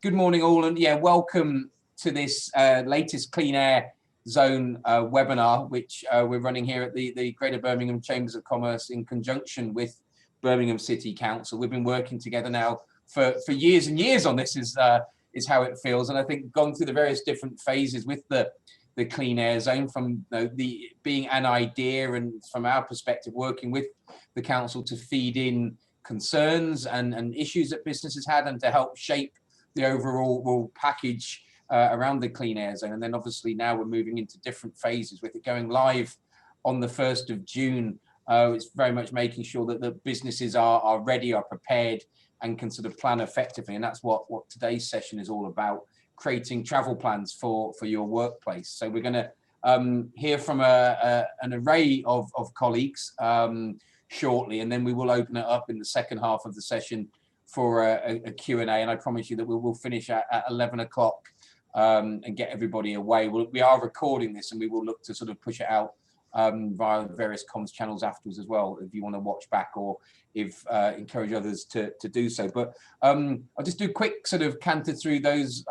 Good morning, all, and yeah, welcome to this latest Clean Air Zone webinar, which we're running here at the Greater Birmingham Chambers of Commerce in conjunction with Birmingham City Council. We've been working together now for years and years on this, is how it feels, and I think gone through the various different phases with the Clean Air Zone, from the being an idea and from our perspective working with the council to feed in concerns and issues that businesses had and to help shape the overall package around the Clean Air Zone. And then obviously now we're moving into different phases with it going live on the 1st of June. It's very much making sure that the businesses are ready, are prepared, and can sort of plan effectively. And that's what today's session is all about, creating travel plans for your workplace. So we're going to hear from an array of colleagues shortly, and then we will open it up in the second half of the session for a Q&A, and I promise you that we will finish at 11 o'clock and get everybody away. We are recording this, and we will look to sort of push it out via various comms channels afterwards as well, if you want to watch back, or if encourage others to do so. But I'll just do a quick sort of canter through those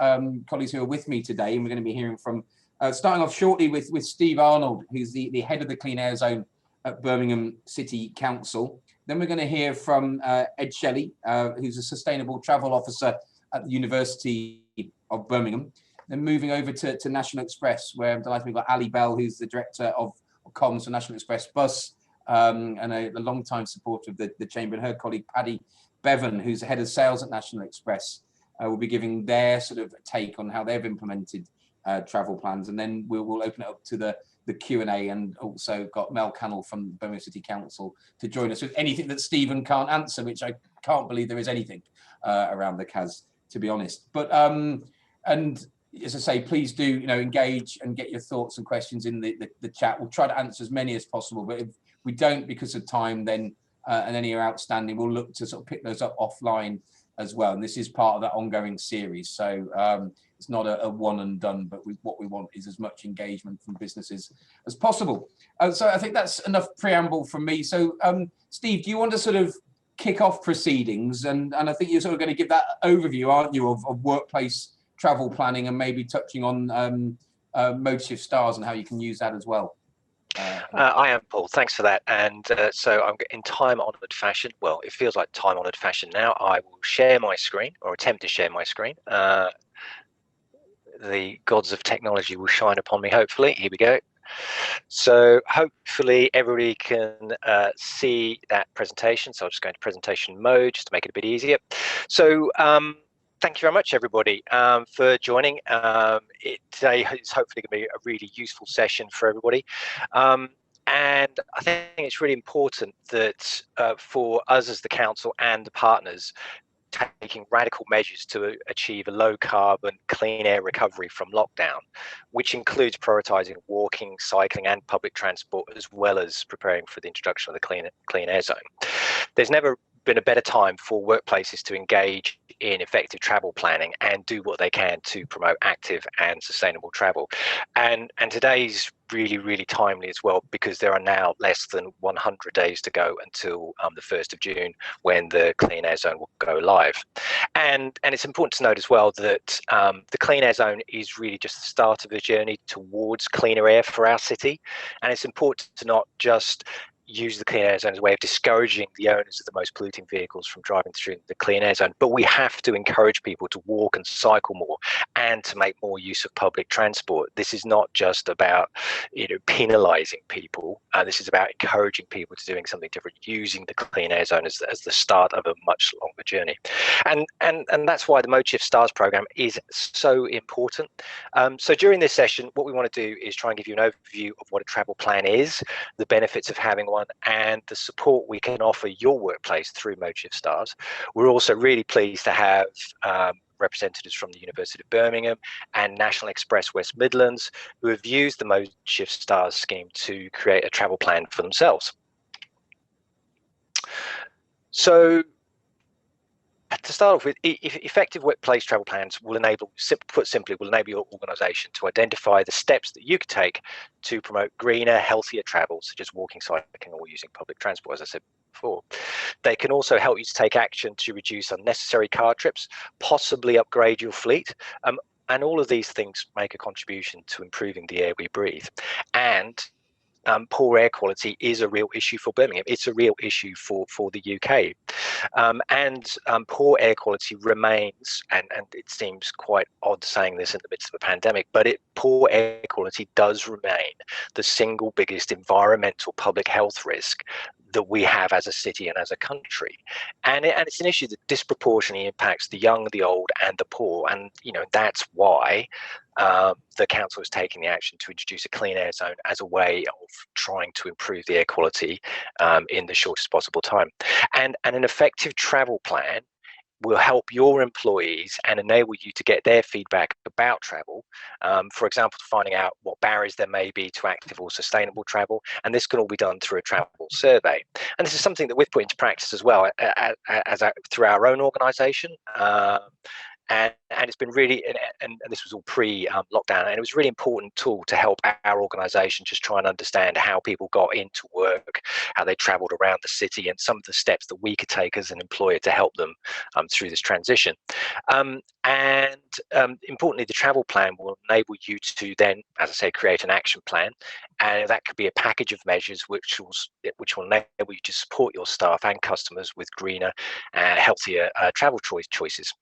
colleagues who are with me today, and we're going to be hearing from, starting off shortly with Steve Arnold, who's the head of the Clean Air Zone at Birmingham City Council. Then we're going to hear from Ed Shelley, who's a Sustainable Travel Officer at the University of Birmingham. Then moving over to National Express, where I'm delighted we've got Ali Bell, who's the Director of Comms for National Express Bus, and a long-time supporter of the Chamber, and her colleague Paddy Bevan, who's the Head of Sales at National Express, will be giving their sort of take on how they've implemented travel plans. And then we'll open it up to the Q&A, and also got Mel Cannell from Birmingham City Council to join us with anything that Stephen can't answer, which I can't believe there is anything around the CAS, to be honest. But and as I say, please do engage and get your thoughts and questions in the chat. We'll try to answer as many as possible, but if we don't because of time, then and any are outstanding, we'll look to sort of pick those up offline as well. And this is part of that ongoing series, so it's not a one and done, but what we want is as much engagement from businesses as possible. So I think that's enough preamble from me. So Steve, do you want to sort of kick off proceedings? And I think you're sort of going to give that overview, aren't you, of workplace travel planning, and maybe touching on ModeShift Stars and how you can use that as well. I am, Paul. Thanks for that. And so I'm in time-honoured fashion. Well, it feels like time-honoured fashion now. I will share my screen, or attempt to share my screen. The gods of technology will shine upon me, hopefully. Here we go. So hopefully everybody can see that presentation. So I'll just go into presentation mode just to make it a bit easier. So thank you very much, everybody, for joining. Today is hopefully going to be a really useful session for everybody. And I think it's really important that for us as the council and the partners, taking radical measures to achieve a low carbon clean air recovery from lockdown, which includes prioritising walking, cycling and public transport, as well as preparing for the introduction of the clean air zone. There's never been a better time for workplaces to engage in effective travel planning and do what they can to promote active and sustainable travel. And today's really timely as well, because there are now less than 100 days to go until the 1st of June, when the Clean Air Zone will go live. And it's important to note as well that the Clean Air Zone is really just the start of a journey towards cleaner air for our city. And it's important to not just use the Clean Air Zone as a way of discouraging the owners of the most polluting vehicles from driving through the Clean Air Zone, but we have to encourage people to walk and cycle more and to make more use of public transport. This is not just about penalising people. This is about encouraging people to doing something different, using the Clean Air Zone as the start of a much longer journey. And that's why the ModeShift Stars program is so important. So during this session, what we want to do is try and give you an overview of what a travel plan is, the benefits of having one, and the support we can offer your workplace through ModeShift Stars. We're also really pleased to have representatives from the University of Birmingham and National Express West Midlands, who have used the ModeShift Stars scheme to create a travel plan for themselves. So to start off with, effective workplace travel plans will enable, put simply, will enable your organisation to identify the steps that you could take to promote greener, healthier travel, such as walking, cycling, or using public transport, as I said before. They can also help you to take action to reduce unnecessary car trips, possibly upgrade your fleet. And all of these things make a contribution to improving the air we breathe. And poor air quality is a real issue for Birmingham. It's a real issue for the UK. And poor air quality remains, and it seems quite odd saying this in the midst of a pandemic, but poor air quality does remain the single biggest environmental public health risk that we have as a city and as a country. And it's an issue that disproportionately impacts the young, the old, and the poor. And, you know, that's why the council is taking the action to introduce a clean air zone as a way of trying to improve the air quality in the shortest possible time. And an effective travel plan will help your employees and enable you to get their feedback about travel. For example, finding out what barriers there may be to active or sustainable travel. And this can all be done through a travel survey. And this is something that we've put into practice as well through our own organisation. And it's been really, and this was all pre-lockdown, and it was a really important tool to help our organisation just try and understand how people got into work, how they travelled around the city, and some of the steps that we could take as an employer to help them through this transition. Importantly, the travel plan will enable you to then, as I say, create an action plan, and that could be a package of measures which will enable you to support your staff and customers with greener, healthier travel choices.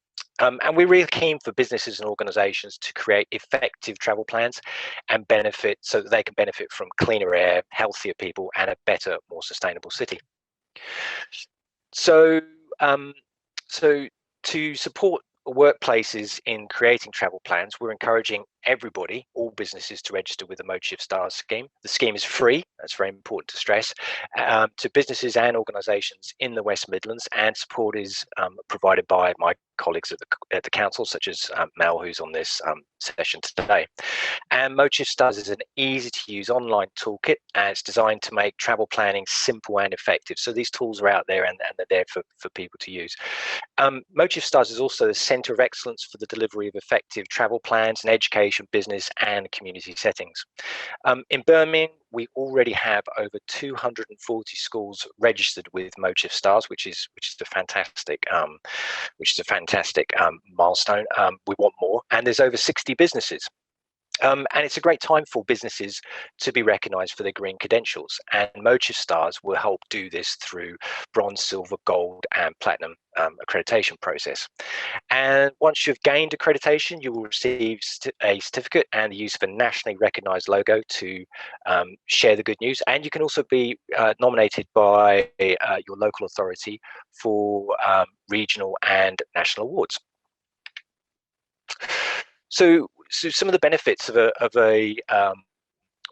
And we're really keen for businesses and organisations to create effective travel plans and benefit so that they can benefit from cleaner air, healthier people, and a better, more sustainable city. So to support workplaces in creating travel plans, we're encouraging everybody, all businesses, to register with the ModeShift Stars scheme. The scheme is free, that's very important to stress, to businesses and organisations in the West Midlands, and support is provided by my colleagues at the council, such as Mel, who's on this session today. And ModeShift Stars is an easy-to-use online toolkit, and it's designed to make travel planning simple and effective. So these tools are out there, and they're there for people to use. ModeShift Stars is also the centre of excellence for the delivery of effective travel plans and education, business and community settings. In Birmingham, we already have over 240 schools registered with ModeShift Stars, which is a fantastic milestone. We want more, and there's over 60 businesses. And it's a great time for businesses to be recognised for their green credentials, and ModeShift Stars will help do this through bronze, silver, gold and platinum accreditation process. And once you've gained accreditation, you will receive a certificate and the use of a nationally recognised logo to share the good news, and you can also be nominated by your local authority for regional and national awards. So some of the benefits of a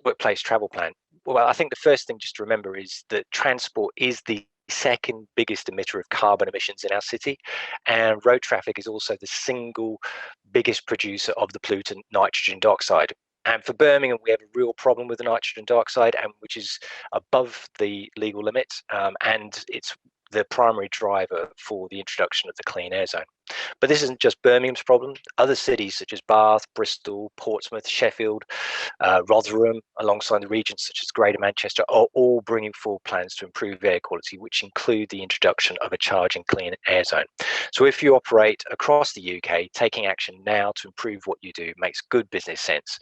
workplace travel plan. Well, I think the first thing just to remember is that transport is the second biggest emitter of carbon emissions in our city, and road traffic is also the single biggest producer of the pollutant nitrogen dioxide. And for Birmingham, we have a real problem with the nitrogen dioxide, and which is above the legal limit, and it's the primary driver for the introduction of the clean air zone. But this isn't just Birmingham's problem. Other cities such as Bath, Bristol, Portsmouth, Sheffield, Rotherham, alongside the regions such as Greater Manchester, are all bringing forward plans to improve air quality, which include the introduction of a charging clean air zone. So if you operate across the UK, taking action now to improve what you do makes good business sense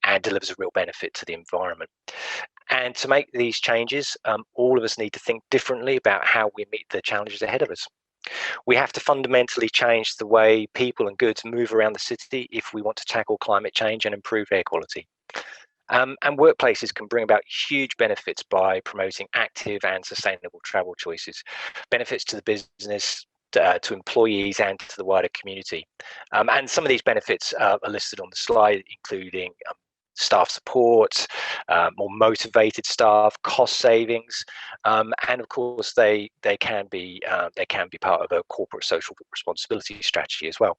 and delivers a real benefit to the environment. And to make these changes, all of us need to think differently about how we meet the challenges ahead of us. We have to fundamentally change the way people and goods move around the city if we want to tackle climate change and improve air quality. And workplaces can bring about huge benefits by promoting active and sustainable travel choices, benefits to the business, to employees and to the wider community. And some of these benefits are listed on the slide, including staff support, more motivated staff, cost savings, and of course they can be part of a corporate social responsibility strategy as well.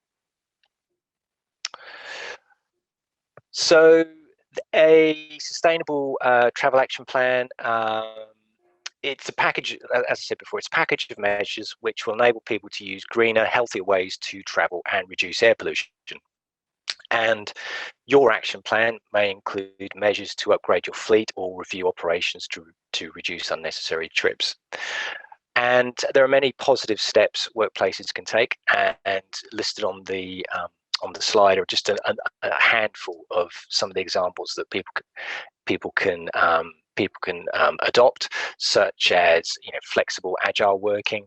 So a sustainable travel action plan, it's a package, as I said before, it's a package of measures which will enable people to use greener, healthier ways to travel and reduce air pollution. And your action plan may include measures to upgrade your fleet or review operations to reduce unnecessary trips. And there are many positive steps workplaces can take, and listed on the slide are just a handful of some of the examples that people can adopt, such as flexible agile working,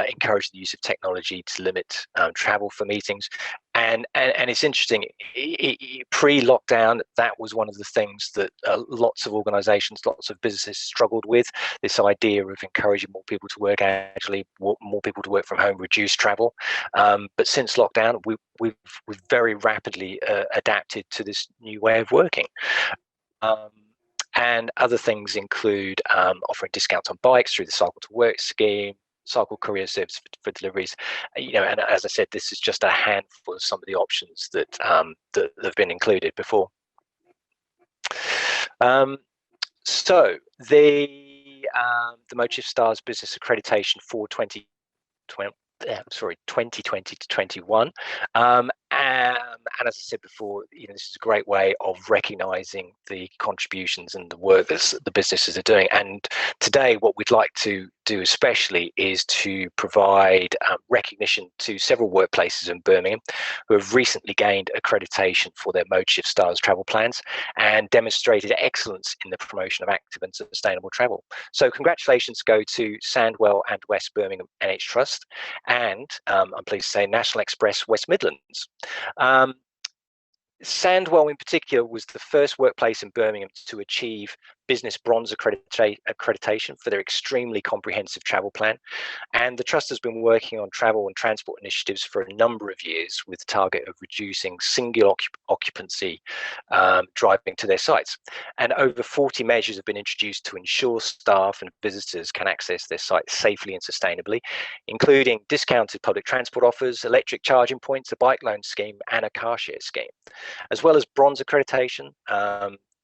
encourage the use of technology to limit travel for meetings, and it's interesting, pre-lockdown that was one of the things that lots of organizations, lots of businesses struggled with, this idea of encouraging more people to work agile, more people to work from home, reduce travel, but since lockdown we've very rapidly adapted to this new way of working. And other things include offering discounts on bikes through the Cycle to Work scheme, cycle courier service for deliveries. And as I said, this is just a handful of some of the options that that have been included before. So the ModeShift Stars Business Accreditation for 2020 to 21, and as I said before, this is a great way of recognizing the contributions and the work that the businesses are doing. And today what we'd like to do especially is to provide recognition to several workplaces in Birmingham who have recently gained accreditation for their ModeShift Stars travel plans and demonstrated excellence in the promotion of active and sustainable travel. So congratulations go to Sandwell and West Birmingham NH Trust, and I'm pleased to say National Express West Midlands. Sandwell in particular was the first workplace in Birmingham to achieve Business Bronze accreditation for their extremely comprehensive travel plan, and the Trust has been working on travel and transport initiatives for a number of years with the target of reducing single occupancy driving to their sites. And over 40 measures have been introduced to ensure staff and visitors can access their sites safely and sustainably, including discounted public transport offers, electric charging points, a bike loan scheme and a car share scheme. As well as bronze accreditation,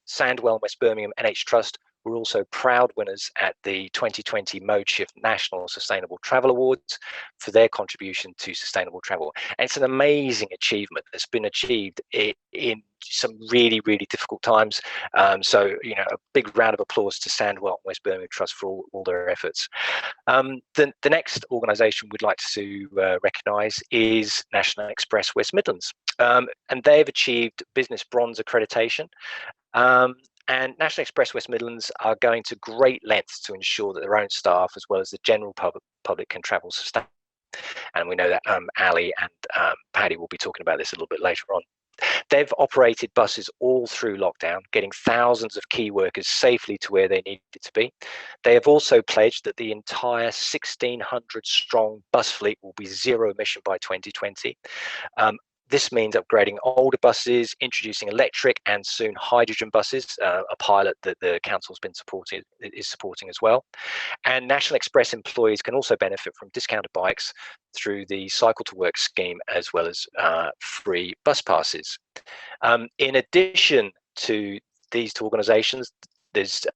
Sandwell and West Birmingham NH Trust were also proud winners at the 2020 ModeShift National Sustainable Travel Awards for their contribution to sustainable travel. And it's an amazing achievement that's been achieved in some really, really difficult times. So, a big round of applause to Sandwell and West Birmingham Trust for all their efforts. The next organisation we'd like to recognise is National Express West Midlands. And they've achieved Business Bronze accreditation. And National Express West Midlands are going to great lengths to ensure that their own staff, as well as the general public, can travel sustainably. And we know that Ali and Paddy will be talking about this a little bit later on. They've operated buses all through lockdown, getting thousands of key workers safely to where they needed to be. They have also pledged that the entire 1,600 strong bus fleet will be zero emission by 2020. This means upgrading older buses, introducing electric and soon hydrogen buses, a pilot that the council's been supporting as well. And National Express employees can also benefit from discounted bikes through the Cycle to Work scheme, as well as free bus passes. In addition to these two organisations, there's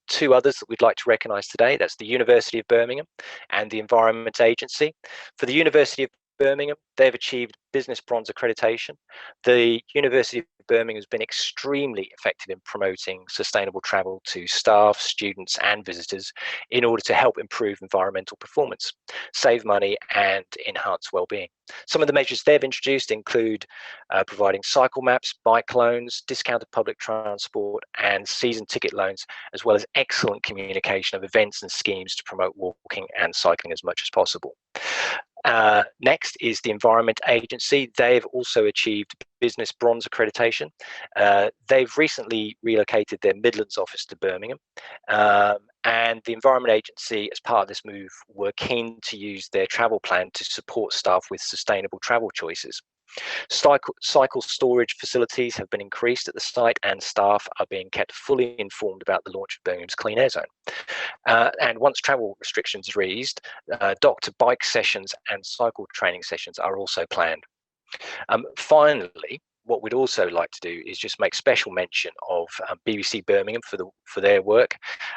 two others that we'd like to recognise today. That's the University of Birmingham and the Environment Agency. For the University of Birmingham, they've achieved Business Bronze accreditation. The University of Birmingham has been extremely effective in promoting sustainable travel to staff, students and visitors in order to help improve environmental performance, save money and enhance well-being. Some of the measures they've introduced include providing cycle maps, bike loans, discounted public transport and season ticket loans, as well as excellent communication of events and schemes to promote walking and cycling as much as possible. Next is the Environment Agency. They've also achieved Business Bronze accreditation. They've recently relocated their Midlands office to Birmingham, and the Environment Agency, as part of this move, were keen to use their travel plan to support staff with sustainable travel choices. Cycle storage facilities have been increased at the site, and staff are being kept fully informed about the launch of Birmingham's Clean Air Zone. And once travel restrictions are eased, doctor bike sessions and cycle training sessions are also planned. Finally, what we'd also like to do is just make special mention of BBC Birmingham for their work.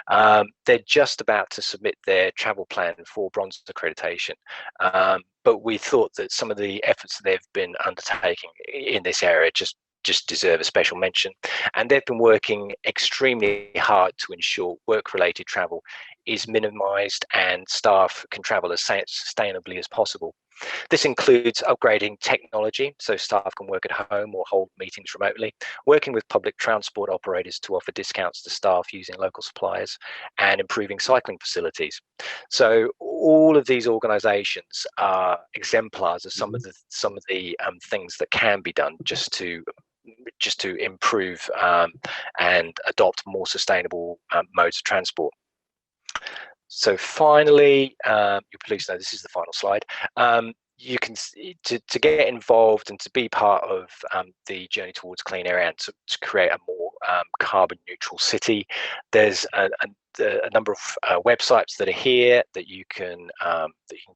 They're just about to submit their travel plan for bronze accreditation, but we thought that some of the efforts that they've been undertaking in this area just just deserve a special mention. And they've been working extremely hard to ensure work-related travel is minimised and staff can travel as sustainably as possible. This includes upgrading technology so staff can work at home or hold meetings remotely, working with public transport operators to offer discounts to staff using local suppliers, and improving cycling facilities. So all of these organisations are exemplars of some of the things that can be done just to improve and adopt more sustainable modes of transport. So finally, you please know this is the final slide. You can to get involved and to be part of the journey towards clean air and to create a more carbon neutral city. There's a number of websites that are here that you can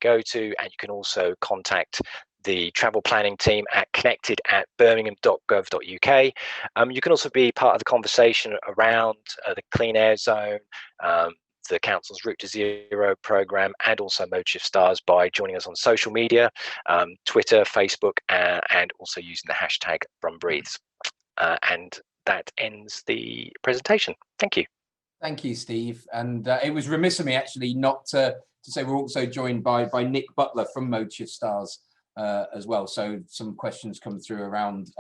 go to, and you can also contact the travel planning team at connected@birmingham.gov.uk. You can also be part of the conversation around the Clean Air Zone, the Council's Route to Zero programme, and also ModeShift Stars by joining us on social media, Twitter, Facebook, and also using the hashtag #RunBreathes. And that ends the presentation. Thank you. Thank you, Steve. And it was remiss of me actually not to say we're also joined by Nick Butler from ModeShift Stars as well. So some questions come through around,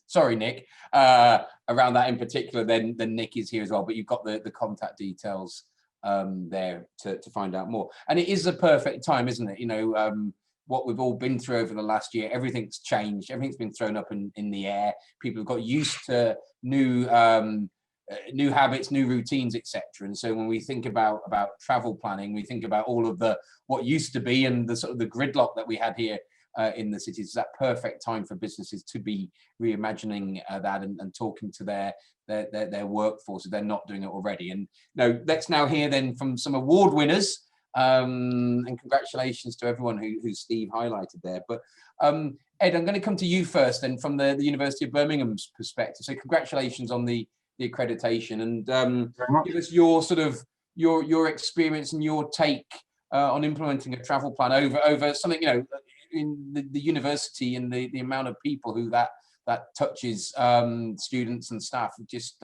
sorry, Nick, around that in particular, then Nick is here as well, but you've got the contact details there to find out more. And it is a perfect time, isn't it? You know, what we've all been through over the last year, everything's changed, everything's been thrown up in the air. People have got used to new habits, new routines, etc. And so when we think about travel planning, we think about all of what used to be and the sort of the gridlock that we had here in the cities. It's that perfect time for businesses to be reimagining that and talking to their workforce if they're not doing it already. And let's now hear then from some award winners, and congratulations to everyone who Steve highlighted there. But Ed, I'm going to come to you first, and from the University of Birmingham's perspective. So congratulations on the accreditation, and give us your sort of your experience and your take on implementing a travel plan over something, you know, in the university, and the amount of people who that touches, students and staff, just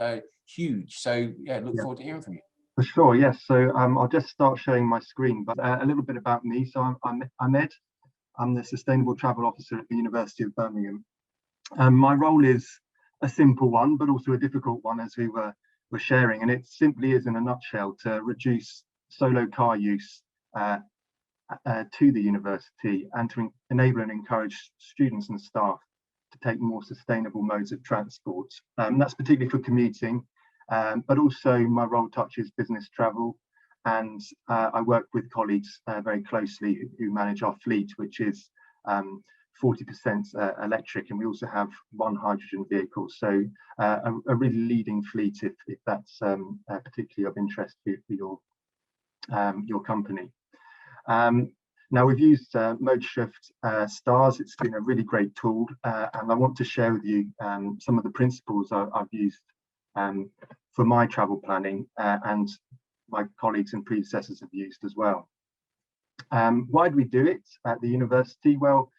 huge. So yeah, look forward to hearing from you. For sure, yes. So I'll just start showing my screen, but a little bit about me. So I'm Ed. I'm the Sustainable Travel Officer at the University of Birmingham. My role is a simple one, but also a difficult one, as we were sharing, and it simply is, in a nutshell, to reduce solo car use to the university, and to enable and encourage students and staff to take more sustainable modes of transport. That's particularly for commuting, but also my role touches business travel, and I work with colleagues very closely who manage our fleet, which is 40% electric, and we also have one hydrogen vehicle. So a really leading fleet, if that's particularly of interest for your company. Now, we've used ModeShift Stars. It's been a really great tool, and I want to share with you some of the principles I've used for my travel planning, and my colleagues and predecessors have used as well. Why do we do it at the university? Well,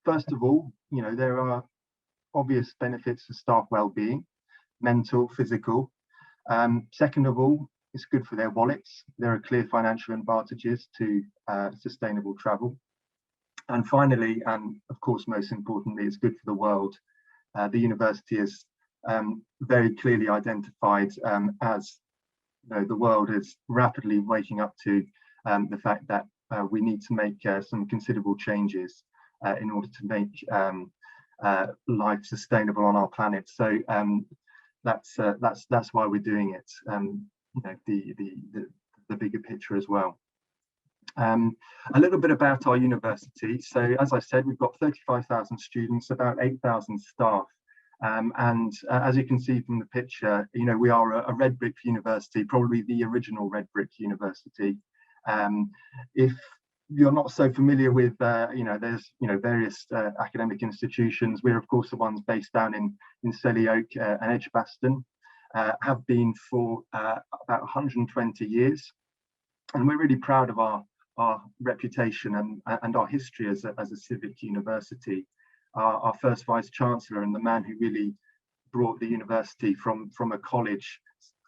first of all, you know, there are obvious benefits for staff well-being, mental, physical. Second of all, it's good for their wallets. There are clear financial advantages to sustainable travel. And finally, and of course most importantly, it's good for the world. The university is very clearly identified as, you know, the world is rapidly waking up to the fact that we need to make some considerable changes in order to make life sustainable on our planet. So that's why we're doing it. You know, the bigger picture as well. A little bit about our university. So as I said, we've got 35,000 students, about 8,000 staff. And as you can see from the picture, you know, we are a red brick university, probably the original red brick university. If you're not so familiar with, you know, there's, you know, various academic institutions. We're of course the ones based down in Selly Oak and Edgbaston, have been for about 120 years. And we're really proud of our reputation and our history as a civic university. our first Vice Chancellor, and the man who really brought the university from a college,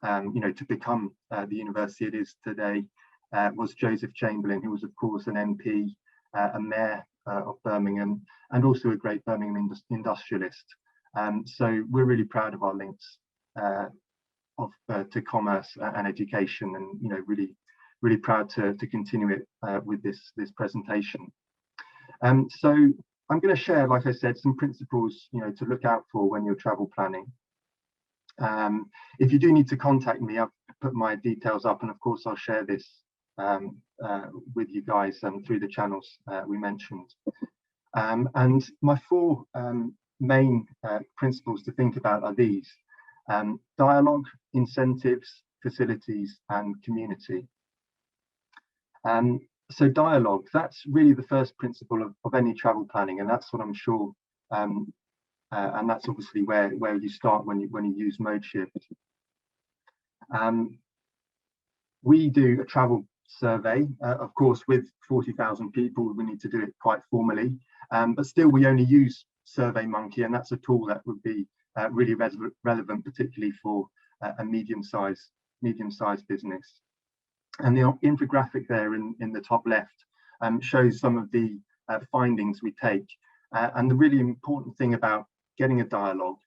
to become the university it is today, was Joseph Chamberlain, who was, of course, an MP, a mayor of Birmingham, and also a great Birmingham industrialist. So we're really proud of our links to commerce and education, and really proud to continue it with this presentation. So I'm going to share, like I said, some principles to look out for when you're travel planning. If you do need to contact me, I've put my details up, and of course I'll share this with you guys through the channels we mentioned. And my four main principles to think about are these: dialogue, incentives, facilities, and community. So dialogue, that's really the first principle of any travel planning, and that's what I'm sure, and that's obviously where you start when you use ModeShift. We do a travel survey, of course, with 40,000 people. We need to do it quite formally, but still we only use SurveyMonkey, and that's a tool that would be really relevant, particularly for a medium-sized business. And the infographic there in the top left shows some of the findings we take. And the really important thing about getting a dialogue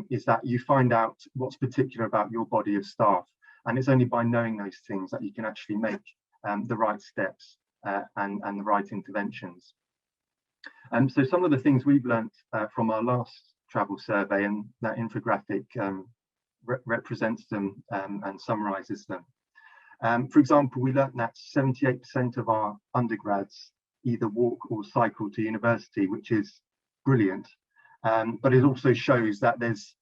is that you find out what's particular about your body of staff. And it's only by knowing those things that you can actually make the right steps and the right interventions. So some of the things we've learned from our last travel survey, and that infographic represents them and summarizes them. For example, we learned that 78% of our undergrads either walk or cycle to university, which is brilliant. But it also shows that there's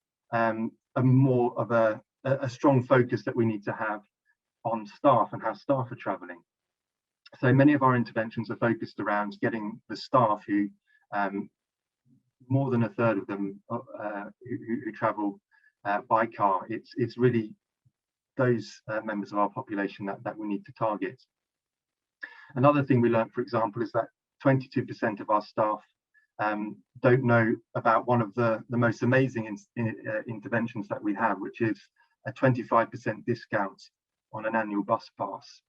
more of a strong focus that we need to have on staff and how staff are travelling. So many of our interventions are focused around getting the staff who, more than a third of them who travel by car. It's really those members of our population that we need to target. Another thing we learned, for example, is that 22% of our staff don't know about one of the most amazing interventions that we have, which is a 25% discount on an annual bus pass.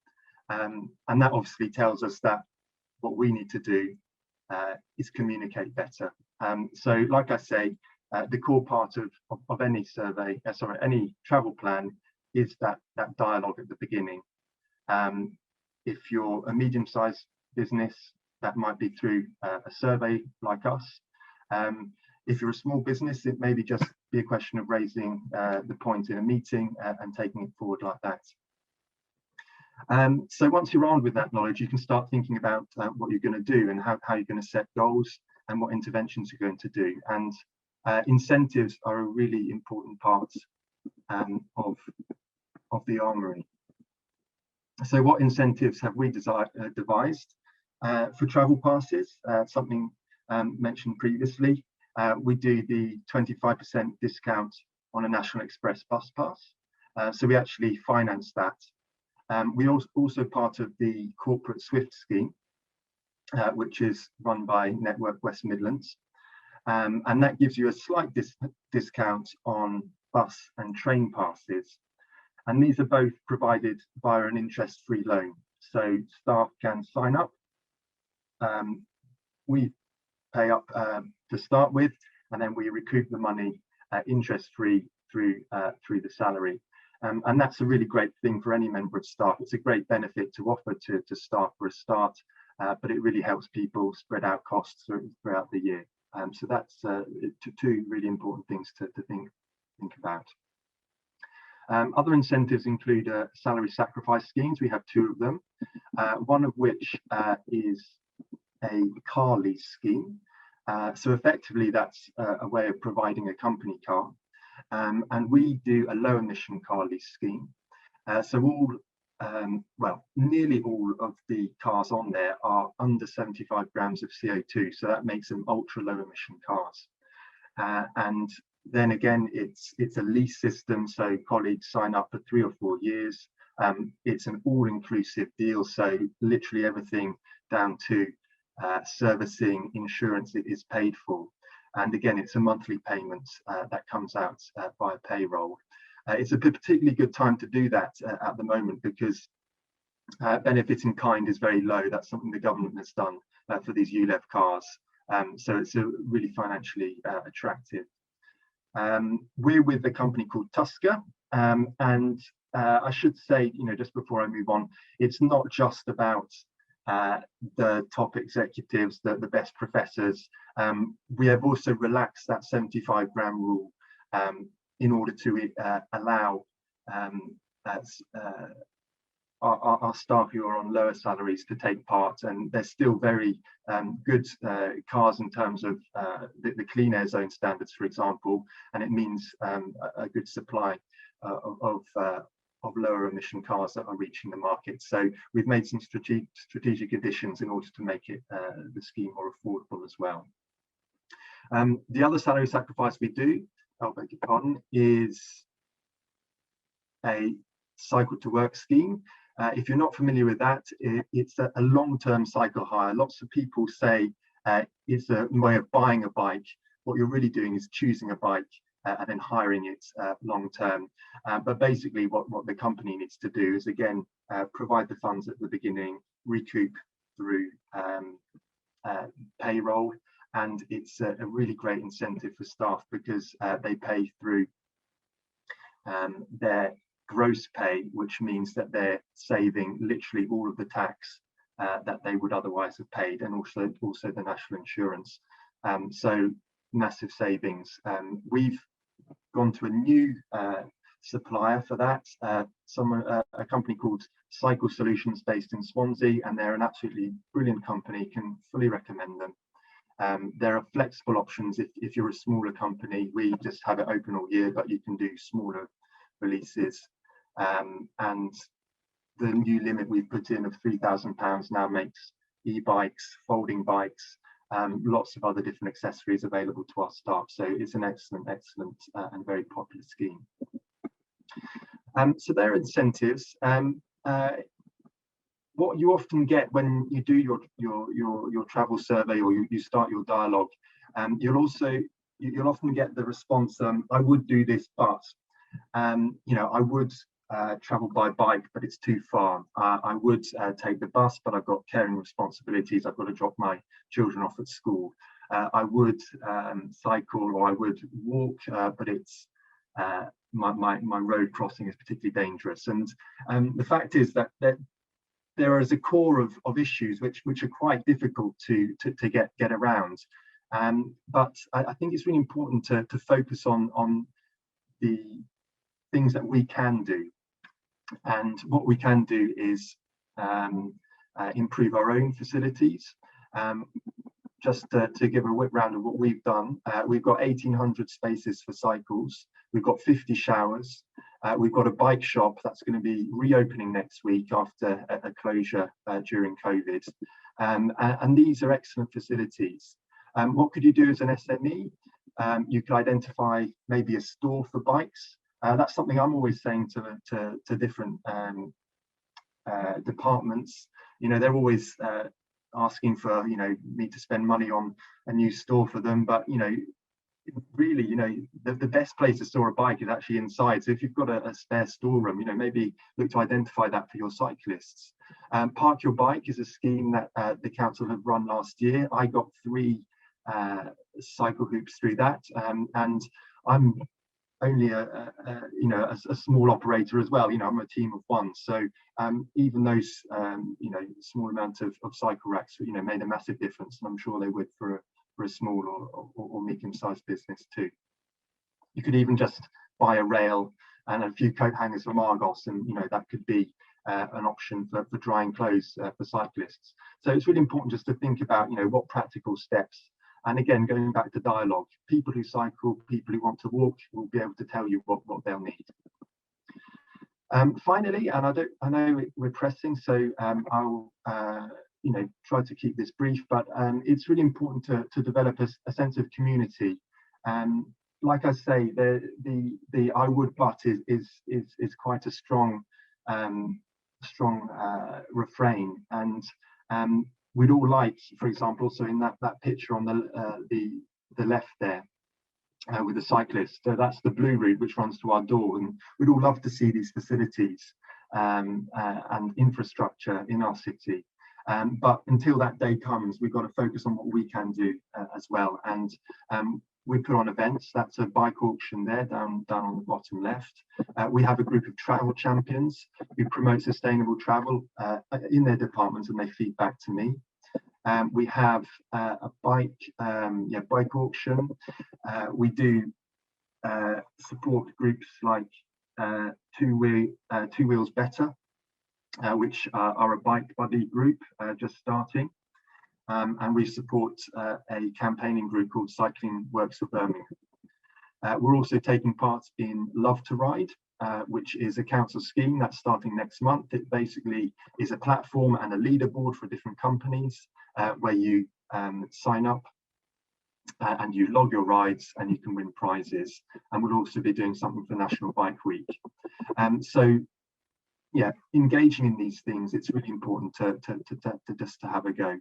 And that obviously tells us that what we need to do is communicate better. So like I say, the core part of any survey, any travel plan is that dialogue at the beginning. If you're a medium-sized business, that might be through a survey like us. If you're a small business, it may just be a question of raising the point in a meeting and taking it forward like that. So once you're armed with that knowledge, you can start thinking about what you're going to do and how you're going to set goals and what interventions you're going to do. And incentives are a really important part of the armoury. So what incentives have we devised? For travel passes, something mentioned previously, we do the 25% discount on a National Express bus pass. So we actually finance that. We also part of the corporate SWIFT scheme, which is run by Network West Midlands. And that gives you a slight discount on bus and train passes. And these are both provided via an interest-free loan. So staff can sign up. We pay up to start with, and then we recoup the money interest-free through the salary. And that's a really great thing for any member of staff. It's a great benefit to offer to staff for a start, but it really helps people spread out costs throughout the year. So that's two really important things to think about. Other incentives include salary sacrifice schemes. We have two of them, one of which is a car lease scheme. So effectively, that's a way of providing a company car. And we do a low emission car lease scheme. So nearly all of the cars on there are under 75 grams of CO2. So that makes them ultra low emission cars. And then again, it's a lease system. So colleagues sign up for 3 or 4 years. It's an all-inclusive deal. So literally everything down to servicing, insurance is paid for. And again, it's a monthly payment that comes out via payroll. It's a particularly good time to do that at the moment, because benefit in kind is very low. That's something the government has done for these ULEV cars. So it's really financially attractive. We're with a company called Tusker, and I should say, just before I move on, it's not just about the top executives, the best professors. We have also relaxed that 75-gram rule in order to allow our staff who are on lower salaries to take part, and they're still very good cars in terms of the Clean Air Zone standards, for example, and it means a good supply of lower emission cars that are reaching the market. So we've made some strategic additions in order to make it the scheme more affordable as well. The other salary sacrifice we do, I beg your pardon, is a cycle to work scheme. If you're not familiar with that, it's a long-term cycle hire. Lots of people say it's a way of buying a bike. What you're really doing is choosing a bike and then hiring it long-term. But basically what the company needs to do is, again, provide the funds at the beginning, recoup through payroll, and it's a really great incentive for staff, because they pay through their gross pay, which means that they're saving literally all of the tax that they would otherwise have paid, and also the national insurance. So massive savings. We've gone to a new supplier for that, a company called Cycle Solutions based in Swansea, and they're an absolutely brilliant company. Can fully recommend them. There are flexible options if you're a smaller company. We just have it open all year, but you can do smaller releases, and the new limit we've put in of £3,000 now makes e-bikes, folding bikes, lots of other different accessories available to our staff. So it's an excellent and very popular scheme. So there are incentives. What you often get when you do your travel survey, or you start your dialogue, you'll often get the response, I would do this, but I would travel by bike, but it's too far. I would take the bus, but I've got caring responsibilities. I've got to drop my children off at school. I would cycle, or I would walk, but it's my road crossing is particularly dangerous. And the fact is that there is a core of issues which are quite difficult to get around. But I think it's really important to focus on the things that we can do. And what we can do is improve our own facilities. Just to give a whip round of what we've done, we've got 1,800 spaces for cycles. We've got 50 showers. We've got a bike shop that's going to be reopening next week after a closure during COVID. And these are excellent facilities. What could you do as an SME? You could identify maybe a store for bikes. That's something I'm always saying to different departments. They're always asking for me to spend money on a new store for them, but really the best place to store a bike is actually inside. So if you've got a spare storeroom, maybe look to identify that for your cyclists. Park Your Bike is a scheme that the council have run last year. I got 3 cycle hoops through that, and I'm only a small operator as well. I'm a team of 1, so even those small amount of cycle racks made a massive difference, and I'm sure they would for a small or medium-sized business too. You could even just buy a rail and a few coat hangers from Argos, and that could be an option for drying clothes for cyclists. So it's really important just to think about what practical steps. And again, going back to dialogue, people who cycle, people who want to walk will be able to tell you what they'll need. Finally, and I know we're pressing, so I'll try to keep this brief, but it's really important to develop a sense of community. Like I say, the I would but is quite a strong refrain, and we'd all like, for example, so in that picture on the left there, with the cyclist, so that's the blue route which runs to our door, and we'd all love to see these facilities and infrastructure in our city. But until that day comes, we've got to focus on what we can do as well. And we put on events. That's a bike auction there, down on the bottom left. We have a group of travel champions who promote sustainable travel in their departments, and they feed back to me. We have a bike auction. We do support groups like Two Wheels Better, which are a bike buddy group just starting. And we support a campaigning group called Cycling Works for Birmingham. We're also taking part in Love to Ride, which is a council scheme that's starting next month. It basically is a platform and a leaderboard for different companies where you sign up and you log your rides and you can win prizes. And we'll also be doing something for National Bike Week. So yeah, engaging in these things, it's really important to just to have a go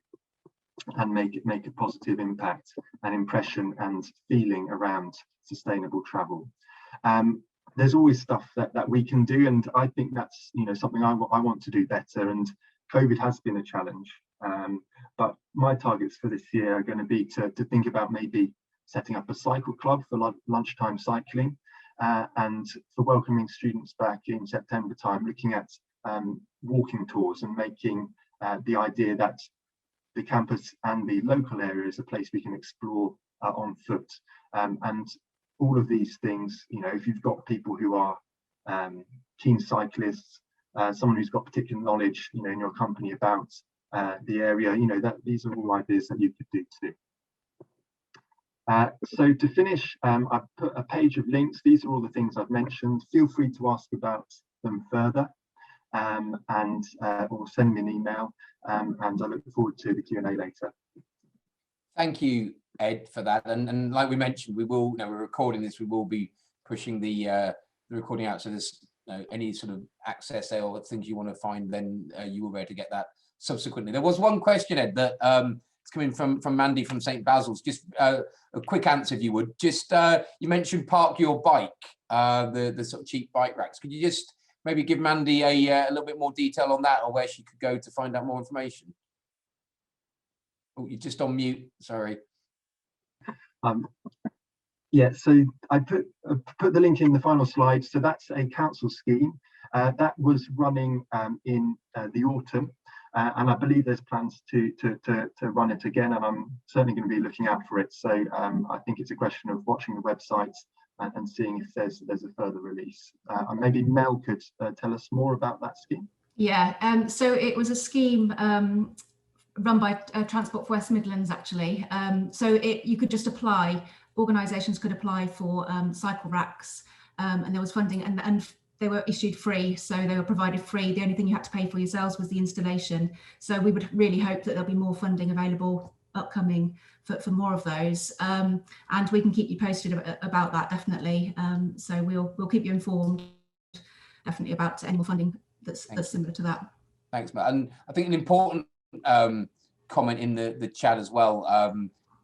and make a positive impact and impression and feeling around sustainable travel. There's always stuff that we can do, and I think that's, you know, something I want to do better. And COVID has been a challenge, but my targets for this year are going to be to think about maybe setting up a cycle club for lunchtime cycling, and for welcoming students back in September time, looking at walking tours and making the idea that the campus and the local area is a place we can explore on foot. And all of these things, you know, if you've got people who are keen cyclists, someone who's got particular knowledge, you know, in your company about the area, you know, that these are all ideas that you could do too. So to finish, I've put a page of links. These are all the things I've mentioned. Feel free to ask about them further, or send me an email, and I look forward to the Q&A later. Thank you, Ed, for that. And like we mentioned, we will, we're recording this, we will be pushing the recording out, so there's any sort of access there or things you want to find, then you will be able to get that subsequently. There was one question, Ed, that it's coming from Mandy from St. Basil's. Just a quick answer, if you would. Just you mentioned park your bike, the sort of cheap bike racks. Could you just maybe give Mandy a little bit more detail on that, or where she could go to find out more information? Oh, you're just on mute, sorry. Yeah, so I put the link in the final slide. So that's a council scheme that was running in the autumn, and I believe there's plans to run it again, and I'm certainly going to be looking out for it. So I think it's a question of watching the website and seeing if there's a further release. And maybe Mel could tell us more about that scheme. Yeah, so it was a scheme run by Transport for West Midlands, actually. So you could just apply, organisations could apply for cycle racks, and there was funding, and they were issued free, so they were provided free. The only thing you had to pay for yourselves was the installation. So we would really hope that there'll be more funding available upcoming for more of those, and we can keep you posted about that, definitely. So we'll keep you informed, definitely, about any more funding that's similar to that. Thanks, Matt. And I think an important comment in the chat as well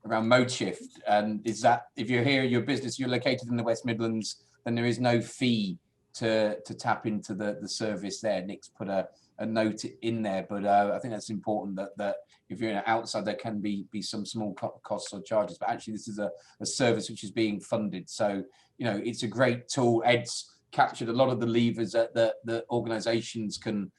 around ModeShift, and is that if you're here, your business, you're located in the West Midlands, then there is no fee to tap into the service there. Nick's put a note in there, but I think that's important that if you're outside, there can be some small costs or charges, but actually this is a service which is being funded. So, you know, it's a great tool. Ed's captured a lot of the levers that organisations can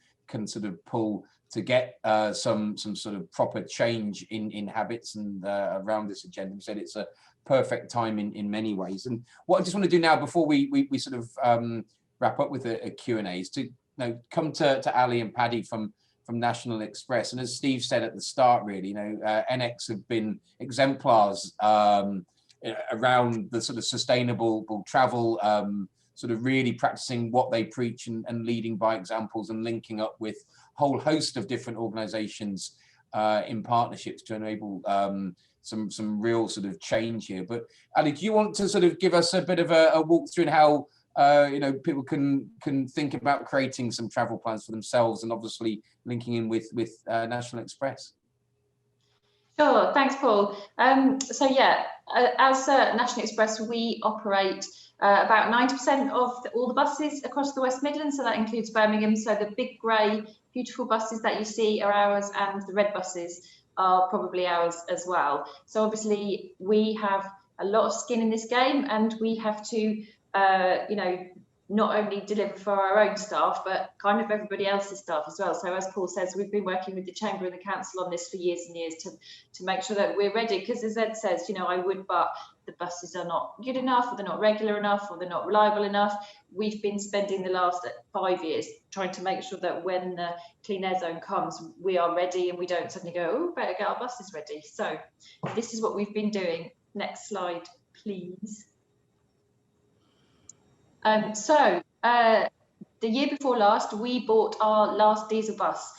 sort of pull to get some sort of proper change in habits and around this agenda. We said it's a perfect time in many ways. And what I just want to do now, before we sort of wrap up with a Q&A, is to come to Ali and Paddy from National Express. And as Steve said at the start, really, NX have been exemplars around the sort of sustainable travel, sort of really practicing what they preach and leading by examples and linking up with a whole host of different organizations in partnerships to enable some real sort of change here. But Ali, do you want to sort of give us a bit of a walk through in how people can think about creating some travel plans for themselves, and obviously linking in with National Express? Sure, thanks, Paul. So yeah, as National Express, we operate about 90% of all the buses across the West Midlands, so that includes Birmingham. So the big grey, beautiful buses that you see are ours, and the red buses are probably ours as well. So obviously we have a lot of skin in this game, and we have to, you know, not only deliver for our own staff, but kind of everybody else's staff as well. So as Paul says, we've been working with the Chamber and the Council on this for years and years to make sure that we're ready, because as Ed says, you know, I would, but the buses are not good enough, or they're not regular enough, or they're not reliable enough. We've been spending the last 5 years trying to make sure that when the Clean Air Zone comes, we are ready, and we don't suddenly go, oh, better get our buses ready. So this is what we've been doing. Next slide, please. The year before last, we bought our last diesel bus.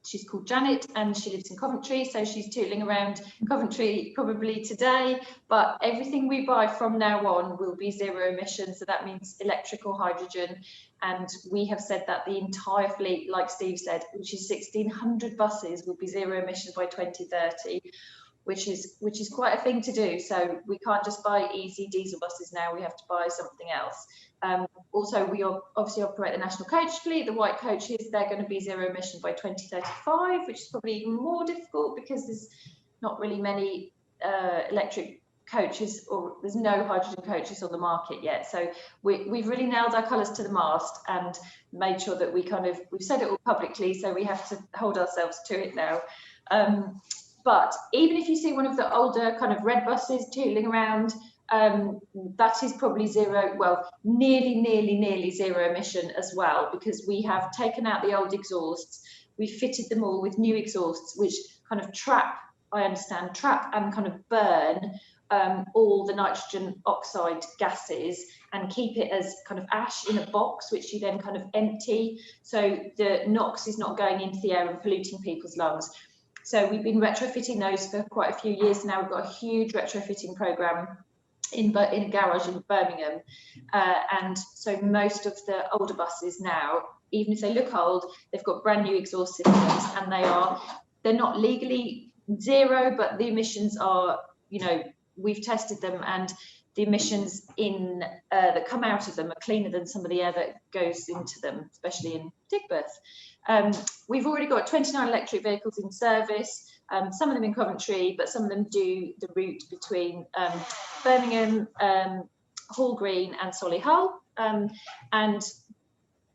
She's called Janet, and she lives in Coventry, so she's tootling around Coventry probably today, but everything we buy from now on will be zero emissions, so that means electric or hydrogen, and we have said that the entire fleet, like Steve said, which is 1,600 buses, will be zero emissions by 2030. Which is quite a thing to do. So we can't just buy easy diesel buses now, we have to buy something else. Also, we obviously operate the national coach fleet. The white coaches, they're going to be zero emission by 2035, which is probably even more difficult because there's not really many electric coaches, or there's no hydrogen coaches on the market yet. So we've really nailed our colours to the mast and made sure that we've said it all publicly, so we have to hold ourselves to it now. But even if you see one of the older kind of red buses tootling around, that is probably zero, well, nearly zero emission as well, because we have taken out the old exhausts, we've fitted them all with new exhausts, which kind of trap and kind of burn all the nitrogen oxide gases and keep it as kind of ash in a box, which you then kind of empty, so the NOx is not going into the air and polluting people's lungs. So we've been retrofitting those for quite a few years now. We've got a huge retrofitting programme in a garage in Birmingham. And so most of the older buses now, even if they look old, they've got brand new exhaust systems, and they're not legally zero, but the emissions are, you know, we've tested them, and the emissions that come out of them are cleaner than some of the air that goes into them, especially in Digbeth. We've already got 29 electric vehicles in service, some of them in Coventry, but some of them do the route between Birmingham, Hall Green and Solihull. And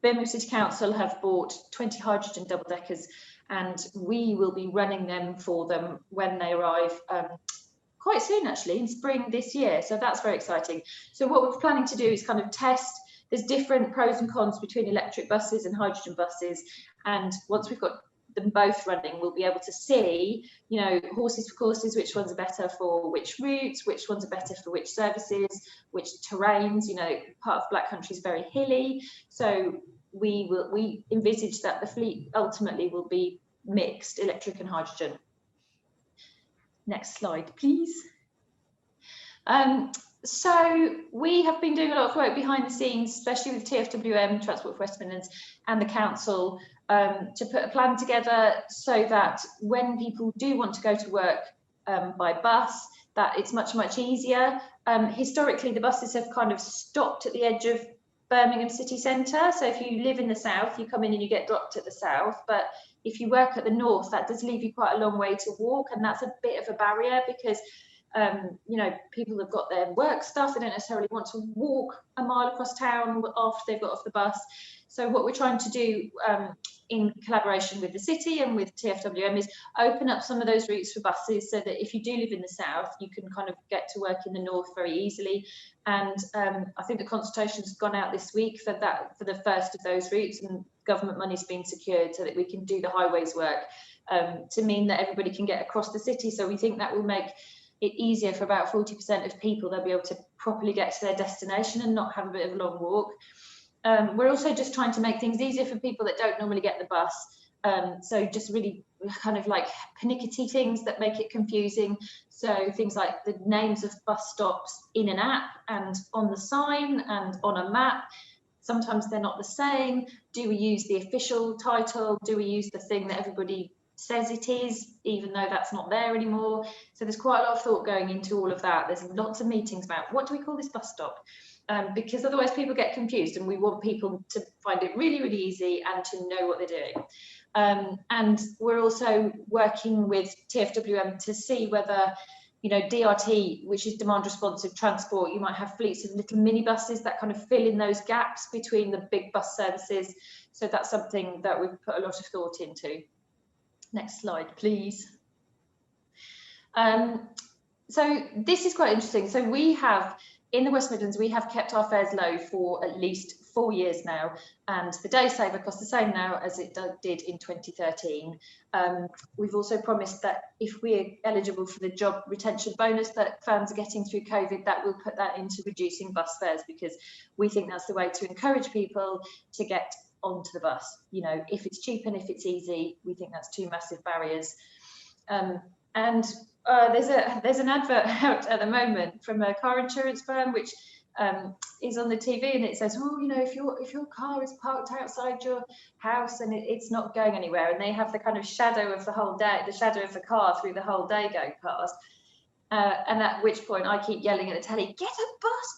Birmingham City Council have bought 20 hydrogen double-deckers, and we will be running them for them when they arrive quite soon, actually, in spring this year. So that's very exciting. So what we're planning to do is kind of test. There's different pros and cons between electric buses and hydrogen buses, and once we've got them both running, we'll be able to see, you know, horses for courses, which ones are better for which routes, which ones are better for which services, which terrains. You know, part of Black Country is very hilly, so we envisage that the fleet ultimately will be mixed electric and hydrogen. Next slide, please. So we have been doing a lot of work behind the scenes, especially with TfWM, Transport for West Midlands, and the council, to put a plan together so that when people do want to go to work by bus, that it's much easier. Historically, the buses have kind of stopped at the edge of Birmingham city centre. So if you live in the south, you come in and you get dropped at the south. But if you work at the north, that does leave you quite a long way to walk, and that's a bit of a barrier because you know, people have got their work stuff, they don't necessarily want to walk a mile across town after they've got off the bus. So what we're trying to do in collaboration with the city and with TfWM is open up some of those routes for buses, so that if you do live in the south, you can kind of get to work in the north very easily. And I think the consultation's gone out this week for the first of those routes, and government money's been secured so that we can do the highways work to mean that everybody can get across the city. So we think that will make it easier for about 40% of people. They'll be able to properly get to their destination and not have a bit of a long walk. We're also just trying to make things easier for people that don't normally get the bus. So just really kind of like pernickety things that make it confusing. So things like the names of bus stops in an app and on the sign and on a map. Sometimes they're not the same. Do we use the official title? Do we use the thing that everybody says it is, even though that's not there anymore. So there's quite a lot of thought going into all of that. There's lots of meetings about what do we call this bus stop, because otherwise people get confused, and we want people to find it really, really easy and to know what they're doing. And we're also working with TfWM to see whether, you know, DRT, which is demand responsive transport, you might have fleets of little minibuses that kind of fill in those gaps between the big bus services. So that's something that we've put a lot of thought into. Next slide, please. So this is quite interesting. So we have, in the West Midlands, we have kept our fares low for at least 4 years now, and the day saver costs the same now as it did in 2013. We've also promised that if we're eligible for the job retention bonus that firms are getting through COVID, that we'll put that into reducing bus fares, because we think that's the way to encourage people to get onto the bus. You know, if it's cheap and if it's easy, we think that's two massive barriers. There's an advert out at the moment from a car insurance firm which is on the TV, and it says, oh, you know, if your car is parked outside your house and it's not going anywhere, and they have the kind of shadow of the whole day, the shadow of the car through the whole day going past, and at which point I keep yelling at the telly, get a bus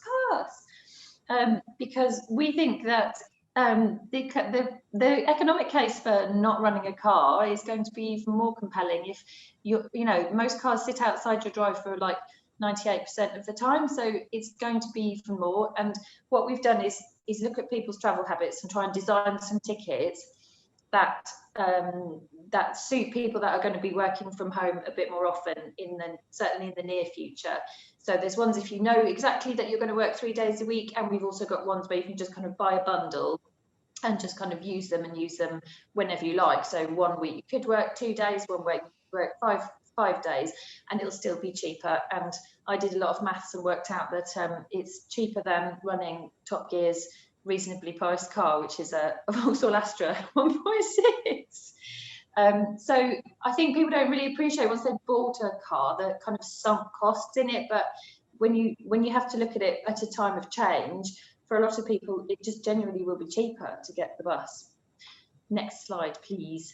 pass, because we think that the economic case for not running a car is going to be even more compelling if you know, most cars sit outside your drive for like 98% of the time, so it's going to be even more. And what we've done is look at people's travel habits and try and design some tickets that that suit people that are going to be working from home a bit more often, certainly in the near future. So there's ones if you know exactly that you're going to work 3 days a week, and we've also got ones where you can just kind of buy a bundle and just kind of use them whenever you like. So 1 week you could work 2 days, 1 week you work five days, and it'll still be cheaper. And I did a lot of maths and worked out that it's cheaper than running Top Gear's reasonably priced car, which is a Vauxhall Astra 1.6. So I think people don't really appreciate, once they've bought a car, the kind of sunk costs in it. But when you have to look at it at a time of change, for a lot of people, it just genuinely will be cheaper to get the bus. Next slide, please.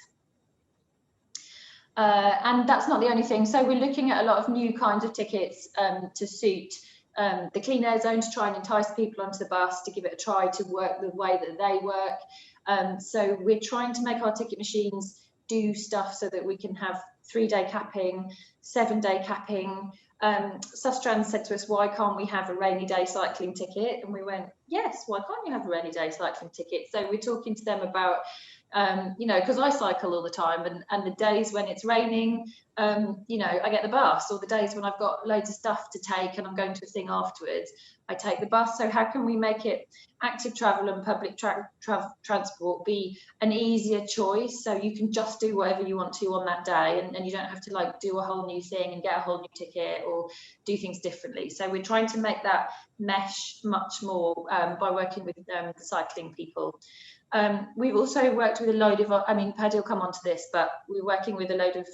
And that's not the only thing. So we're looking at a lot of new kinds of tickets to suit the Clean Air Zone, to try and entice people onto the bus, to give it a try to work the way that they work. So we're trying to make our ticket machines do stuff so that we can have 3-day capping, 7-day capping. Sustrans said to us, why can't we have a rainy day cycling ticket? And we went, yes, why can't you have a rainy day cycling ticket? So we're talking to them about, you know, because I cycle all the time, and the days when it's raining, you know, I get the bus, or the days when I've got loads of stuff to take and I'm going to a thing afterwards, I take the bus. So how can we make it active travel and public transport be an easier choice, so you can just do whatever you want to on that day, and you don't have to like do a whole new thing and get a whole new ticket or do things differently. So we're trying to make that mesh much more by working with the cycling people. We've also worked with a load of, I mean, Paddy will come on to this, but we're working with a load of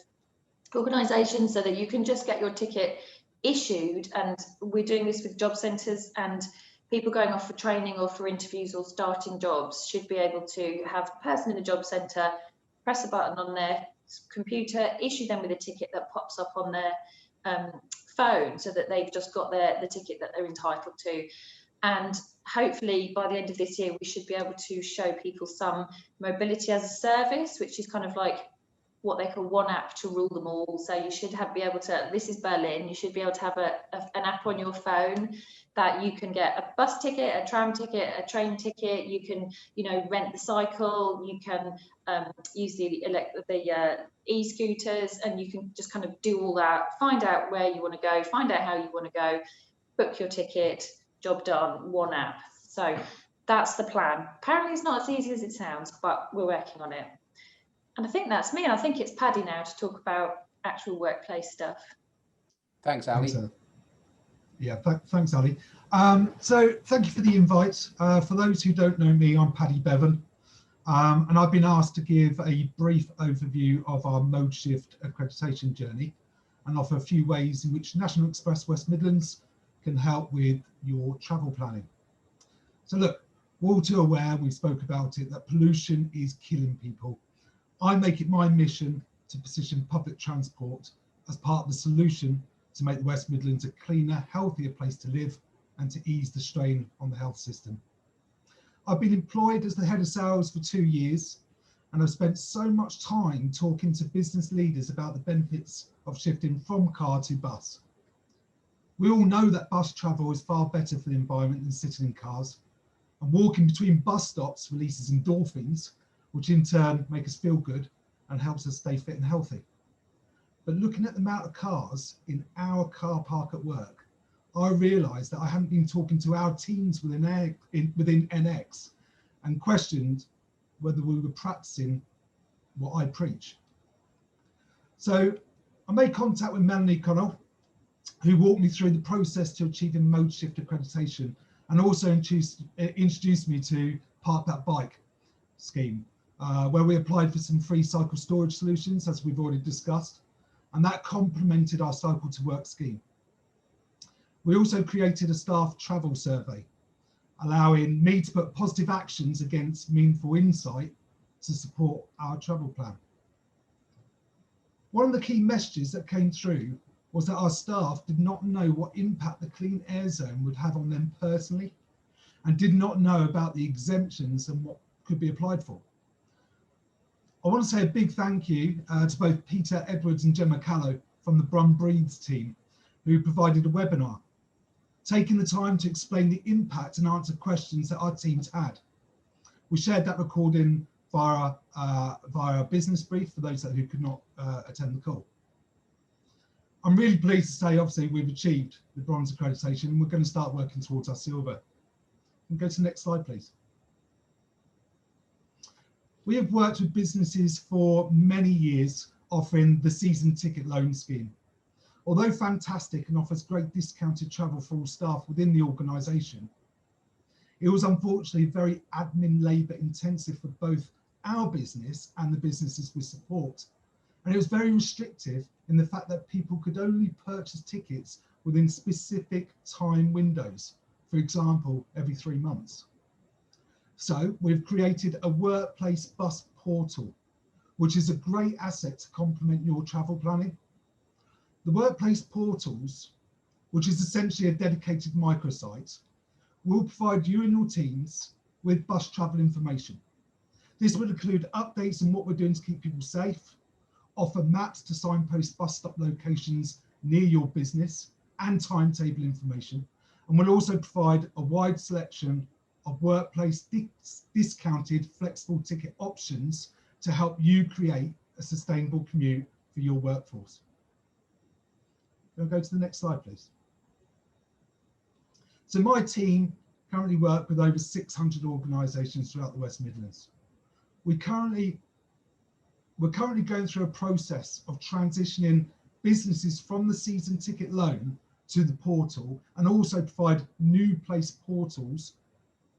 organisations so that you can just get your ticket issued, and we're doing this with job centres, and people going off for training or for interviews or starting jobs should be able to have a person in the job centre press a button on their computer, issue them with a ticket that pops up on their phone, so that they've just got the ticket that they're entitled to. And hopefully by the end of this year, we should be able to show people some mobility as a service, which is kind of like what they call one app to rule them all. So you should be able to, this is Berlin, you should be able to have an app on your phone that you can get a bus ticket, a tram ticket, a train ticket, you can, you know, rent the cycle, you can use the e-scooters, and you can just kind of do all that, find out where you want to go, find out how you want to go, book your ticket, job done, one app. So that's the plan. Apparently it's not as easy as it sounds, but we're working on it. And I think that's me. And I think it's Paddy now to talk about actual workplace stuff. Thanks, Ali. Thanks, Ali. So thank you for the invite. For those who don't know me, I'm Paddy Bevan, and I've been asked to give a brief overview of our ModeShift accreditation journey and offer a few ways in which National Express West Midlands can help with your travel planning. So look, we're all too aware, we spoke about it, that pollution is killing people. I make it my mission to position public transport as part of the solution to make the West Midlands a cleaner, healthier place to live and to ease the strain on the health system. I've been employed as the head of sales for 2 years, and I've spent so much time talking to business leaders about the benefits of shifting from car to bus. We all know that bus travel is far better for the environment than sitting in cars, and walking between bus stops releases endorphins, which in turn make us feel good and helps us stay fit and healthy. But looking at the amount of cars in our car park at work, I realised that I hadn't been talking to our teams within NX and questioned whether we were practicing what I preach. So I made contact with Melanie Connell, who walked me through the process to achieving ModeShift accreditation, and also introduced me to Park That Bike scheme, where we applied for some free cycle storage solutions, as we've already discussed, and that complemented our cycle to work scheme. We also created a staff travel survey, allowing me to put positive actions against meaningful insight to support our travel plan. One of the key messages that came through was that our staff did not know what impact the Clean Air Zone would have on them personally, and did not know about the exemptions and what could be applied for. I want to say a big thank you to both Peter Edwards and Gemma Callow from the Brum Breeds team, who provided a webinar, taking the time to explain the impact and answer questions that our teams had. We shared that recording via a business brief for those who could not attend the call. I'm really pleased to say, obviously, we've achieved the bronze accreditation, and we're going to start working towards our silver. And go to the next slide, please. We have worked with businesses for many years, offering the season ticket loan scheme. Although fantastic and offers great discounted travel for all staff within the organisation, it was unfortunately very admin labour intensive for both our business and the businesses we support. And it was very restrictive in the fact that people could only purchase tickets within specific time windows, for example, every 3 months. So we've created a workplace bus portal, which is a great asset to complement your travel planning. The workplace portals, which is essentially a dedicated microsite, will provide you and your teams with bus travel information. This will include updates on what we're doing to keep people safe, offer maps to signpost bus stop locations near your business and timetable information, and will also provide a wide selection of workplace discounted flexible ticket options to help you create a sustainable commute for your workforce. We'll go to the next slide, please. So my team currently work with over 600 organisations throughout the West Midlands. We're currently going through a process of transitioning businesses from the season ticket loan to the portal, and also provide new place portals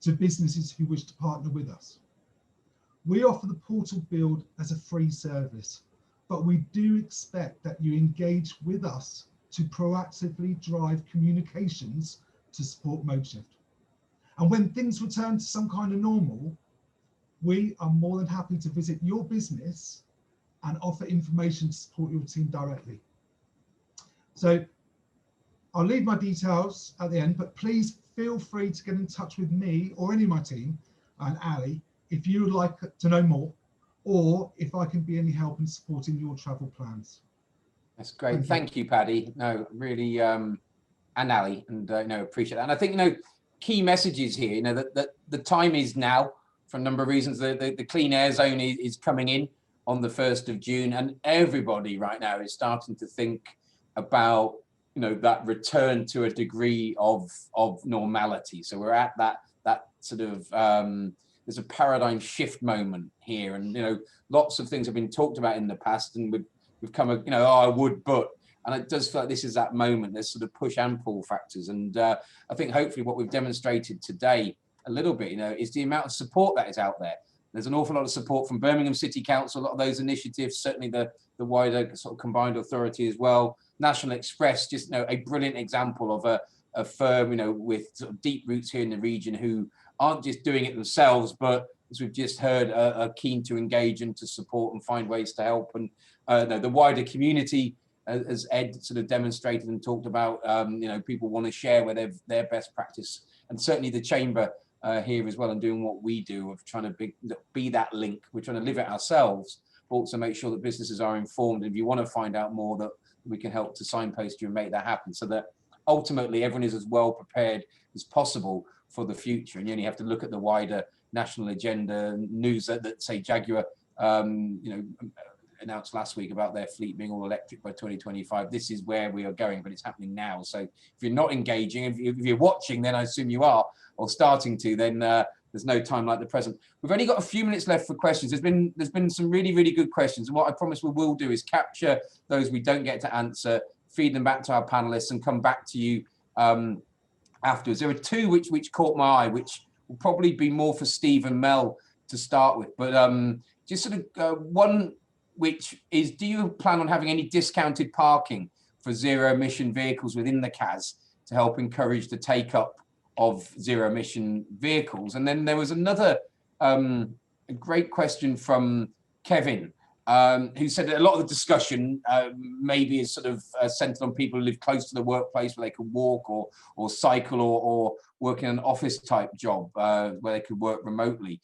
to businesses who wish to partner with us. We offer the portal build as a free service, but we do expect that you engage with us to proactively drive communications to support ModeShift. And when things return to some kind of normal, we are more than happy to visit your business and offer information to support your team directly. So I'll leave my details at the end, but please feel free to get in touch with me or any of my team and Ali if you would like to know more, or if I can be any help in supporting your travel plans. That's great. Thank you, Paddy. No, really, and Ali, and appreciate that. And I think, key messages here, that the time is now for a number of reasons. The Clean Air Zone is coming in on the 1st of June, and everybody right now is starting to think about that return to a degree of normality. So we're at that sort of there's a paradigm shift moment here, and lots of things have been talked about in the past, and we've come I would, but, and it does feel like this is that moment. There's sort of push and pull factors, and I think hopefully what we've demonstrated today a little bit is the amount of support that is out there. There's an awful lot of support from Birmingham City Council, a lot of those initiatives, certainly the wider sort of combined authority as well. National Express, just a brilliant example of a firm with sort of deep roots here in the region, who aren't just doing it themselves, but as we've just heard, are keen to engage and to support and find ways to help. And the wider community, as Ed sort of demonstrated and talked about, you know, people want to share where their best practice, and certainly the chamber here as well, and doing what we do of trying to be that link. We're trying to live it ourselves, but also make sure that businesses are informed. And if you want to find out more, that we can help to signpost you and make that happen, so that ultimately everyone is as well prepared as possible for the future. And you only have to look at the wider national agenda news that say Jaguar, you know, announced last week about their fleet being all electric by 2025. This is where we are going, but it's happening now. So if you're not engaging, if you're watching, then I assume you are, or starting to, then there's no time like the present. We've only got a few minutes left for questions. There's been some really, really good questions. And what I promise we will do is capture those we don't get to answer, feed them back to our panelists, and come back to you afterwards. There were two which caught my eye, which will probably be more for Steve and Mel to start with. But just sort of one, which is, do you plan on having any discounted parking for zero emission vehicles within the CAS to help encourage the take up of zero emission vehicles? And then there was another a great question from Kevin, who said that a lot of the discussion maybe is sort of centered on people who live close to the workplace, where they can walk or cycle or work in an office type job where they could work remotely,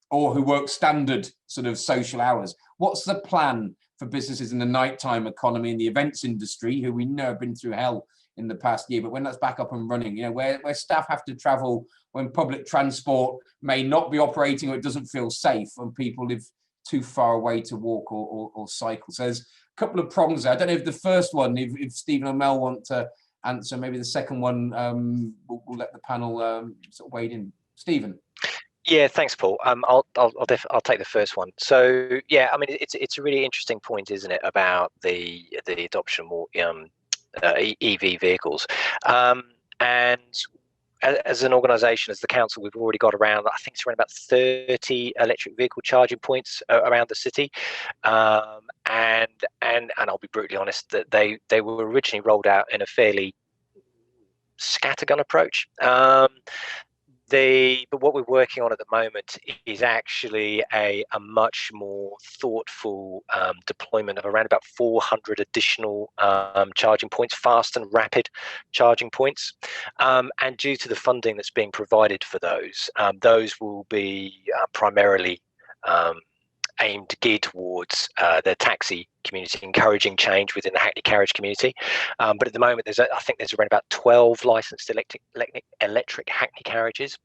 or who work standard sort of social hours. What's the plan for businesses in the nighttime economy and the events industry, who we know have been through hell in the past year, but when that's back up and running, you know, where staff have to travel when public transport may not be operating, or it doesn't feel safe, and people live too far away to walk or cycle. So there's a couple of prongs there. I don't know if the first one, if Stephen or Mel want to answer, maybe the second one, we'll let the panel sort of wade in. Stephen. Yeah, thanks, Paul. I'll take the first one. So yeah, I mean, it's a really interesting point, isn't it, about the adoption of more EV vehicles, and as an organisation, as the council, we've already got around, I think it's around about 30 electric vehicle charging points around the city, and I'll be brutally honest that they were originally rolled out in a fairly scattergun approach. But what we're working on at the moment is actually a much more thoughtful deployment of around about 400 additional charging points, fast and rapid charging points. And due to the funding that's being provided for those will be primarily geared towards the taxi community, encouraging change within the Hackney carriage community. But at the moment, I think there's around about 12 licensed electric Hackney carriages.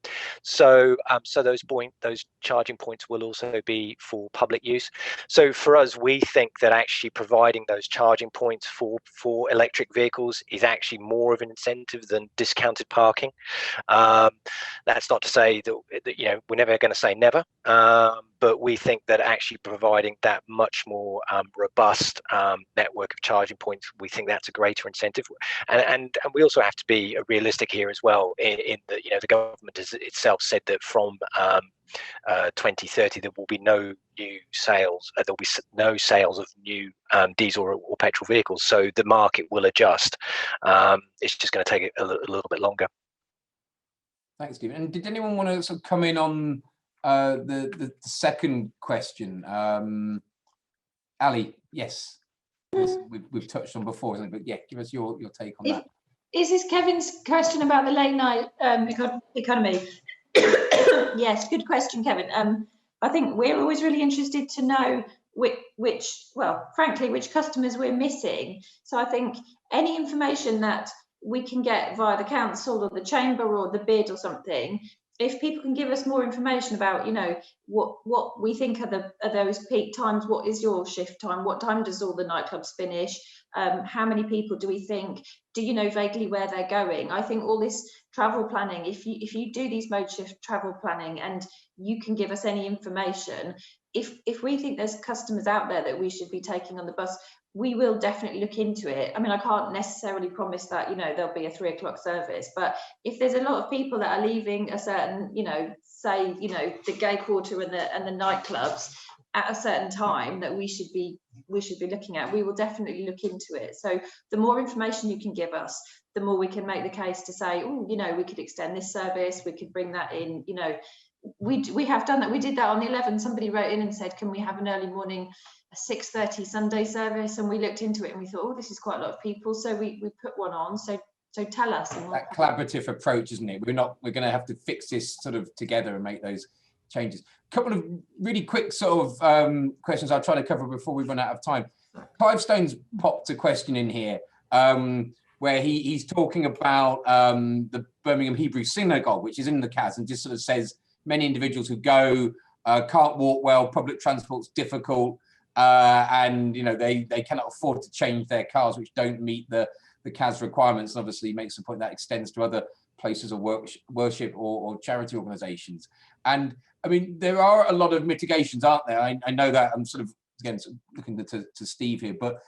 So those charging points will also be for public use. So for us, we think that actually providing those charging points for electric vehicles is actually more of an incentive than discounted parking. That's not to say that you know, we're never going to say never, but we think that actually providing that much more robust network of charging points, we think that's a greater incentive. And we also have to be realistic here as well, in that, you know, the government has itself said that from 2030 there will be no new sales, there'll be no sales of new diesel or petrol vehicles, so the market will adjust. It's just going to take a little bit longer. Thanks, Stephen. And did anyone want to sort of come in on the second question? Ali, yes, we've touched on before, isn't it? But yeah, give us your take on that. Is this Kevin's question about the late night economy? Yes, good question, Kevin. I think we're always really interested to know which customers we're missing. So I think any information that we can get via the council or the chamber or the bid or something, if people can give us more information about, you know, what we think are those peak times, what is your shift time, what time does all the nightclubs finish, how many people do we think, do you know vaguely where they're going? I think all this travel planning, if you do these ModeShift travel planning and you can give us any information, if we think there's customers out there that we should be taking on the bus, we will definitely look into it. I mean, I can't necessarily promise that, you know, there'll be a 3 o'clock service, but if there's a lot of people that are leaving a certain, you know, say, you know, the gay quarter and the nightclubs at a certain time that we should be looking at, we will definitely look into it. So the more information you can give us, the more we can make the case to say, oh, you know, we could extend this service, we could bring that in, you know, we have done that. We did that on the 11th. Somebody wrote in and said, can we have an early morning, a 6:30 Sunday service? And we looked into it and we thought, oh, this is quite a lot of people. So we put one on. So tell us. That collaborative approach, isn't it? We're going to have to fix this sort of together and make those changes. A couple of really quick sort of questions I'll try to cover before we run out of time. Clive Stone's popped a question in here where he's talking about the Birmingham Hebrew Synagogue, which is in the CAS, and just sort of says many individuals who go can't walk well, public transport's difficult, and they cannot afford to change their cars, which don't meet the CAS requirements. And obviously makes the point that extends to other places of worship or charity organisations. And I mean, there are a lot of mitigations, aren't there? I know that. I'm sort of, again, looking to Steve here, but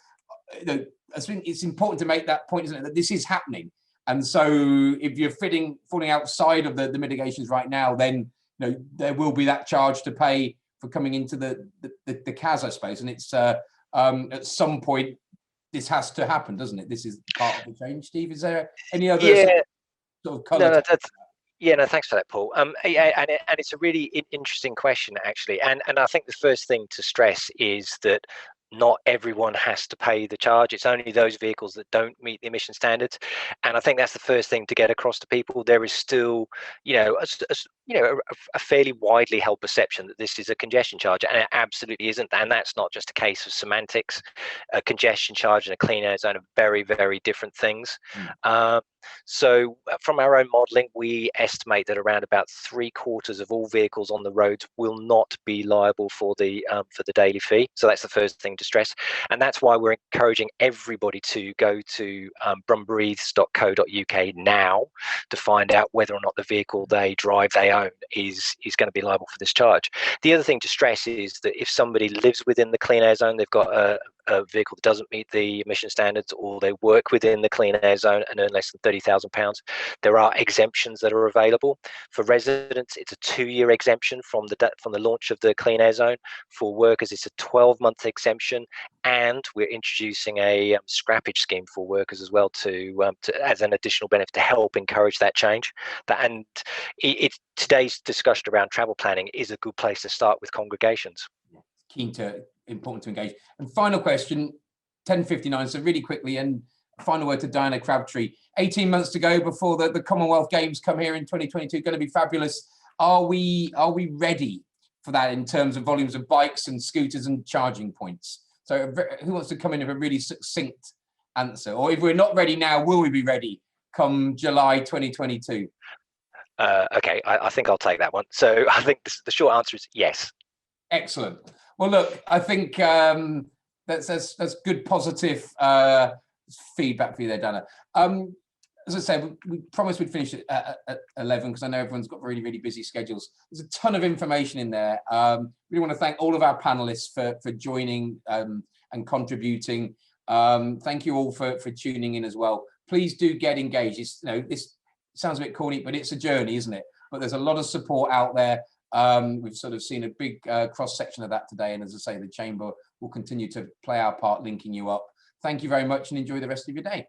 I think it's important to make that point, isn't it, that this is happening. And so if you're falling outside of the mitigations right now, then there will be that charge to pay for coming into the CAS, I suppose. And it's at some point this has to happen, doesn't it? This is part of the change. Steve, is there any other sort of colour? No, thanks for that, Paul. And it's a really interesting question, actually. And I think the first thing to stress is that not everyone has to pay the charge. It's only those vehicles that don't meet the emission standards. And I think that's the first thing to get across to people. There is still, a fairly widely held perception that this is a congestion charge, and it absolutely isn't. And that's not just a case of semantics. A congestion charge and a clean air zone are very, very different things. So from our own modelling, we estimate that around about 3/4 of all vehicles on the roads will not be liable for the daily fee. So that's the first thing to stress, and that's why we're encouraging everybody to go to brumbreathes.co.uk now to find out whether or not the vehicle they own is going to be liable for this charge. The other thing to stress is that if somebody lives within the clean air zone, they've got a vehicle that doesn't meet the emission standards, or they work within the clean air zone and earn less than £30,000, there are exemptions that are available. For residents, it's a 2-year exemption from the launch of the clean air zone. For workers, it's a 12-month exemption, and we're introducing a scrappage scheme for workers as well to as an additional benefit to help encourage that change. Today's discussion around travel planning is a good place to start with congregations. Important to engage. And final question, 10:59, so really quickly, and final word to Diana Crabtree. 18 months to go before the Commonwealth Games come here in 2022, going to be fabulous. Are we ready for that in terms of volumes of bikes and scooters and charging points? So who wants to come in with a really succinct answer? Or if we're not ready now, will we be ready come July 2022? Okay, I think I'll take that one. So I think the short answer is yes. Excellent. Well, look, I think that's good, positive feedback for you there, Dana. As I said, we promised we'd finish at 11 because I know everyone's got really, really busy schedules. There's a ton of information in there. We want to thank all of our panelists for joining and contributing. Thank you all for tuning in as well. Please do get engaged. This sounds a bit corny, but it's a journey, isn't it? But there's a lot of support out there. We've sort of seen a big cross section of that today, and as I say, the Chamber will continue to play our part linking you up. Thank you very much and enjoy the rest of your day.